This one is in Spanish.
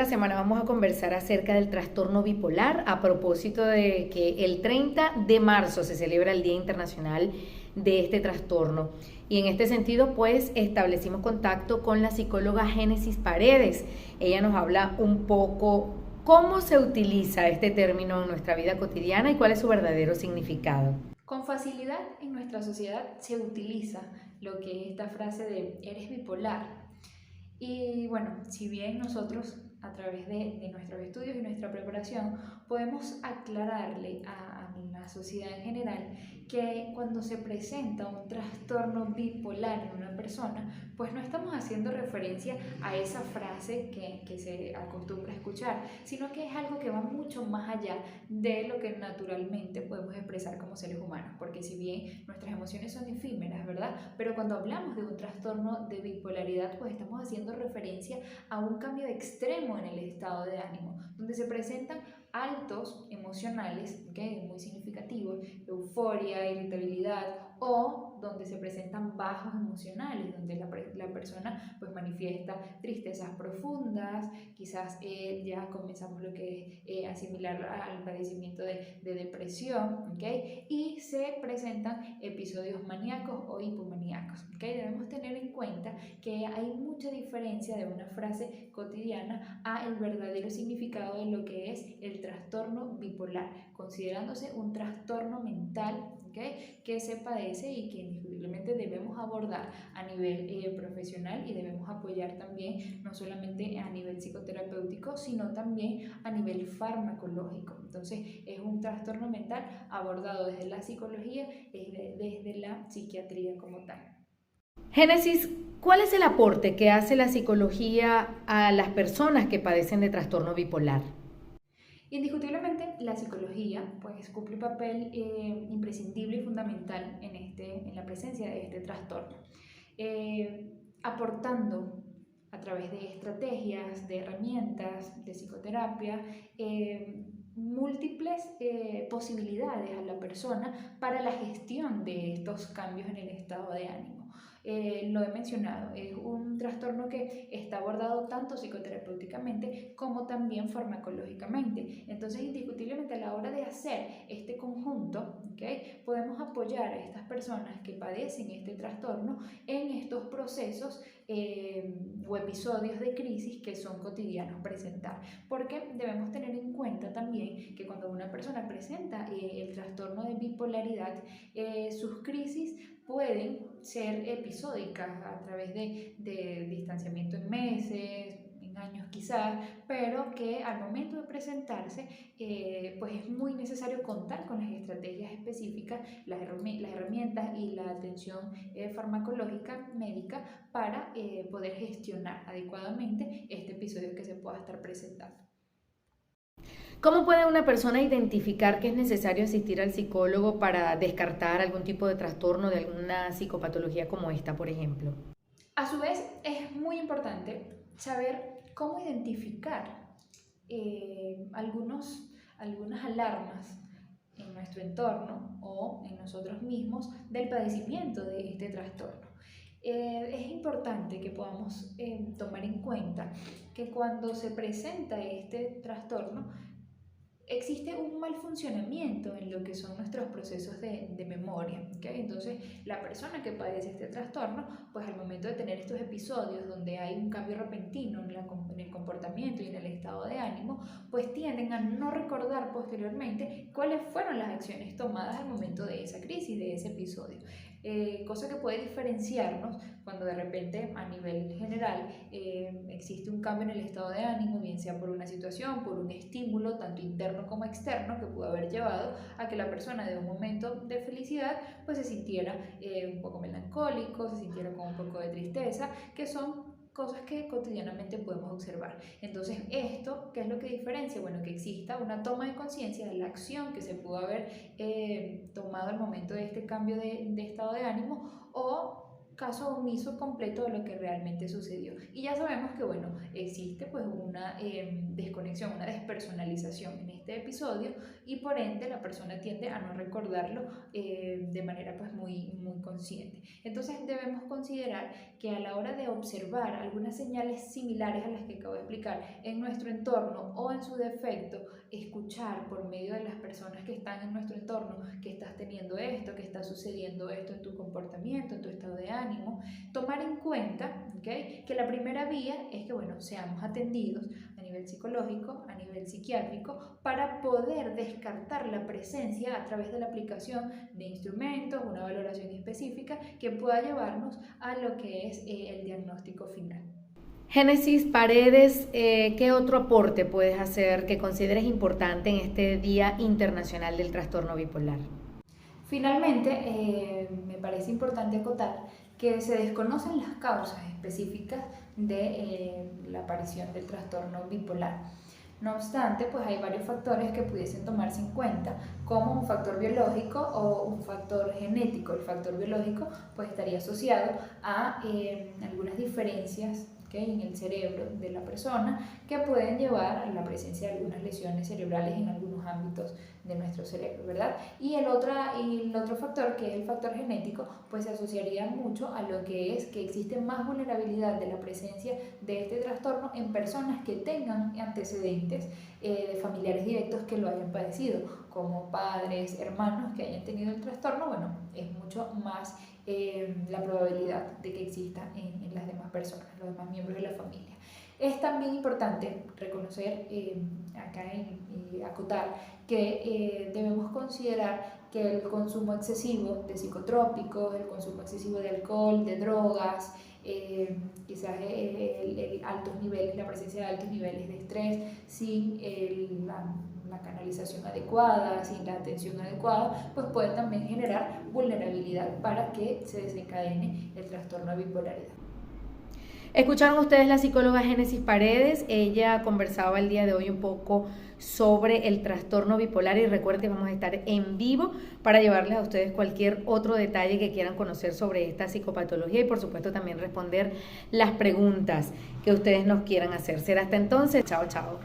esta semana vamos a conversar acerca del trastorno bipolar a propósito de que el 30 de marzo se celebra el Día Internacional de este trastorno. Y en este sentido, pues, establecimos contacto con la psicóloga Génesis Paredes. Ella nos habla un poco cómo se utiliza este término en nuestra vida cotidiana y cuál es su verdadero significado. Con facilidad en nuestra sociedad se utiliza lo que es esta frase de eres bipolar. Y bueno, si bien nosotros a través de nuestros estudios y nuestra preparación podemos aclararle a la sociedad en general que cuando se presenta un trastorno bipolar en una persona, pues no estamos haciendo referencia a esa frase que se acostumbra a escuchar, sino que es algo que va mucho más allá de lo que naturalmente podemos expresar como seres humanos, porque si bien nuestras emociones son efímeras, ¿verdad? Pero cuando hablamos de un trastorno de bipolaridad, pues estamos haciendo referencia a un cambio extremo en el estado de ánimo, donde se presentan altos emocionales, ¿okay? Muy significativos, euforia, irritabilidad, o donde se presentan bajos emocionales, donde la persona pues manifiesta tristezas profundas, quizás ya comenzamos lo que es asimilar al padecimiento de depresión, ¿okay? Y se presentan episodios maníacos o hipomaníacos, ¿okay? Debemos tener en cuenta que hay mucha diferencia de una frase cotidiana a el verdadero significado de lo que es el trastorno bipolar, considerándose un trastorno mental, ¿okay? Que se padece y que indiscutiblemente debemos abordar a nivel profesional y debemos apoyar también no solamente a nivel psicoterapéutico, sino también a nivel farmacológico. Entonces es un trastorno mental abordado desde la psicología, desde la psiquiatría como tal. Génesis, ¿cuál es el aporte que hace la psicología a las personas que padecen de trastorno bipolar? Indiscutiblemente, la psicología pues, cumple un papel imprescindible y fundamental en la presencia de este trastorno, aportando a través de estrategias, de herramientas, de psicoterapia, múltiples posibilidades a la persona para la gestión de estos cambios en el estado de ánimo. Lo he mencionado, es un trastorno que está abordado tanto psicoterapéuticamente como también farmacológicamente. Entonces, indiscutiblemente a la hora de hacer este conjunto, ¿okay? Podemos apoyar a estas personas que padecen este trastorno en estos procesos o episodios de crisis que son cotidianos presentar. Porque debemos tener en cuenta también que cuando una persona presenta el trastorno de bipolaridad, sus crisis pueden ser episódicas a través de distanciamiento en meses, en años quizás, pero que al momento de presentarse, pues es muy necesario contar con las estrategias específicas, las herramientas y la atención farmacológica médica para poder gestionar adecuadamente este episodio que se pueda estar presentando. ¿Cómo puede una persona identificar que es necesario asistir al psicólogo para descartar algún tipo de trastorno de alguna psicopatología como esta, por ejemplo? A su vez, es muy importante saber cómo identificar algunas alarmas en nuestro entorno o en nosotros mismos del padecimiento de este trastorno. Es importante que podamos tomar en cuenta que cuando se presenta este trastorno, existe un mal funcionamiento en lo que son nuestros procesos de memoria, ¿okay? Entonces, la persona que padece este trastorno, pues al momento de tener estos episodios donde hay un cambio repentino en el comportamiento y en el estado de ánimo, pues tienden a no recordar posteriormente cuáles fueron las acciones tomadas al momento de esa crisis, de ese episodio. Cosa que puede diferenciarnos cuando de repente a nivel general existe un cambio en el estado de ánimo, bien sea por una situación, por un estímulo, tanto interno como externo, que pudo haber llevado a que la persona de un momento de felicidad pues se sintiera un poco melancólico, se sintiera con un poco de tristeza, que son cosas que cotidianamente podemos observar. Entonces, ¿esto qué es lo que diferencia? Bueno, que exista una toma de conciencia de la acción que se pudo haber tomado al momento de este cambio de estado de ánimo o caso omiso completo de lo que realmente sucedió. Y ya sabemos que, bueno, existe pues una desconexión, una despersonalización en este episodio, y por ende la persona tiende a no recordarlo de manera pues muy consciente. Entonces debemos considerar que a la hora de observar algunas señales similares a las que acabo de explicar en nuestro entorno, o en su defecto escuchar por medio de las personas que están en nuestro entorno que estás teniendo esto, que está sucediendo esto en tu comportamiento, en tu estado de ánimo, tomar en cuenta, ¿okay?, que la primera vía es que, bueno, seamos atendidos a nivel psicológico, a nivel psiquiátrico, para poder descartar la presencia a través de la aplicación de instrumentos, una valoración específica que pueda llevarnos a lo que es el diagnóstico final. Génesis Paredes, ¿qué otro aporte puedes hacer que consideres importante en este Día Internacional del Trastorno Bipolar? Finalmente, me parece importante acotar que se desconocen las causas específicas de la aparición del trastorno bipolar. No obstante, pues hay varios factores que pudiesen tomarse en cuenta, como un factor biológico o un factor genético. El factor biológico pues estaría asociado a algunas diferencias, ¿okay?, en el cerebro de la persona, que pueden llevar a la presencia de algunas lesiones cerebrales en algunos ámbitos de nuestro cerebro, ¿verdad? Y el otro factor, que es el factor genético, pues se asociaría mucho a lo que es que existe más vulnerabilidad de la presencia de este trastorno en personas que tengan antecedentes de familiares directos que lo hayan padecido, como padres, hermanos que hayan tenido el trastorno. Bueno, es mucho más la probabilidad de que exista en las demás personas, los demás miembros de la familia. Es también importante reconocer acá y acotar que debemos considerar que el consumo excesivo de psicotrópicos, el consumo excesivo de alcohol, de drogas, quizás altos niveles, la presencia de altos niveles de estrés, sin la canalización adecuada, sin la atención adecuada, pues puede también generar vulnerabilidad para que se desencadene el trastorno de bipolaridad. Escucharon ustedes la psicóloga Génesis Paredes. Ella conversaba el día de hoy un poco sobre el trastorno bipolar, y recuerden que vamos a estar en vivo para llevarles a ustedes cualquier otro detalle que quieran conocer sobre esta psicopatología, y por supuesto también responder las preguntas que ustedes nos quieran hacer. Será hasta entonces. Chao, chao.